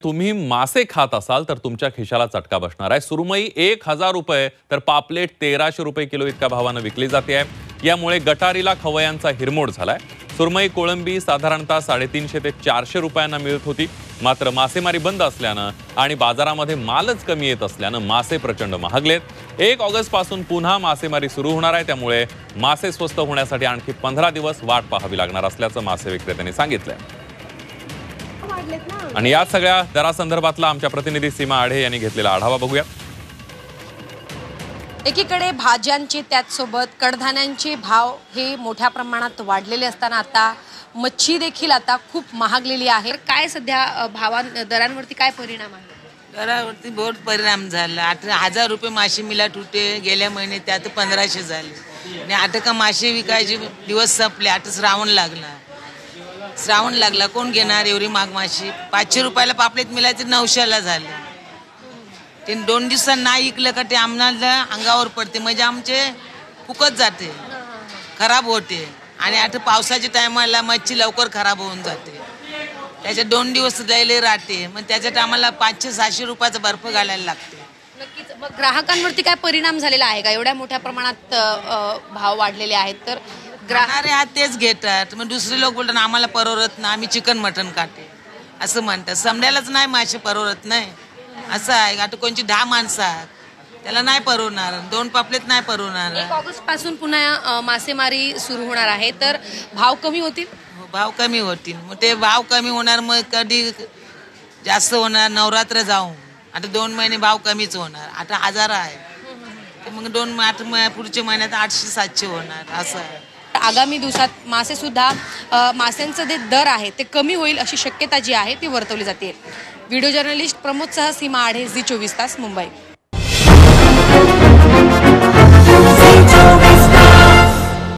तुम्ही मासे खात असाल तर तुमच्या खिशाला चटका बसणार आहे। सुरमई 1000 रुपये तर पापलेट 1300 रुपये किलो इतक्या भावाने विकली जाते आहे। यामुळे गटारीला खवयांचा हिरमोड झालाय। सुरमई कोळंबी साधारणतः 350 ते 400 रुपयांना मिळत होती, मात्र मासेमारी बंद असल्यानं आणि बाजारामध्ये मालच कमी येत असल्यानं मासे प्रचंड महागलेत। 1 ऑगस्ट पासून पुन्हा मासेमारी सुरू होणार आहे, त्यामुळे मासे स्वस्त होण्यासाठी आणखी 15 दिवस वाट पाहावी लागणार असल्याचं मासे विक्रेत्यांनी सांगितलंय। आणि या सगळ्या दरासंदर्भातला आमच्या प्रतिनिधी सीमा आढे यांनी घेतलेला आढावा बघूया। एकीकडे भाज्यांचे त्याचसोबत कडधान्यांचे भाव हे मोठ्या प्रमाणात वाढलेले असताना आता मच्छी देखील आता खूप महागलेली आहे। काय सध्या दरांवरती काय परिणाम आहे? दरावरती बहुत परिणाम झाला। 1000 रुपये मासे मिळत होते गेल्या महिन्यात, त्यात 1500 झाले आणि आता का मासे विकायचे दिवस संपले। आता श्रावण लागला, कोण घेणार एवढी महाग माशी? 500 रुपयाला पापलेट मिळायचे 900ला झाले। ते 2 दिवसांना नाही इकलं का ते आम्हाला अंगावर पडते, म्हणजे आमचे फुकट जाते, खराब होते। आणि आता पावसाच्या टायमाला मच्छी लवकर खराब होऊन जाते, त्याच्यात 2 दिवस द्यायला राहते, मग त्याच्यात आम्हाला 500-700 रुपयाचा बर्फ घालायला लागते। नक्कीच। मग ग्राहकांवरती काय परिणाम झालेला आहे का? एवढ्या मोठ्या प्रमाणात भाव वाढलेले आहेत तर ग्राहक हात तेच घेतात। मग दुसरे लोक बोलतात आम्हाला परवडत नाही, आम्ही चिकन मटन खाते असं म्हणतात। समजायलाच नाही मासे परवडत नाही असं आहे। आता कोणची 10 माणसं आहेत, त्याला नाही परवडणार, 2 पापलेट नाही परवडणार। 1 ऑगस्ट पासून पुन्हा मासेमारी सुरू होणार आहे, तर भाव कमी होतील? भाव कमी होतील, मग ते भाव कमी होणार, मग कधी जास्त होणार नवरात्र जाऊन। आता 2 महिने भाव कमीच होणार, आता 1000 आहे, मग 2 पुढच्या महिन्यात 800-700 होणार असं आहे। आगामी दिवसात मासे सुद्धा मास्यांचे जे दर आहे ते कमी होईल अशी शक्यता जी आहे ती वर्तवली जाते। व्हिडिओ जर्नलिस्ट प्रमोद सह सीमा आढे, झी 24 तास, मुंबई।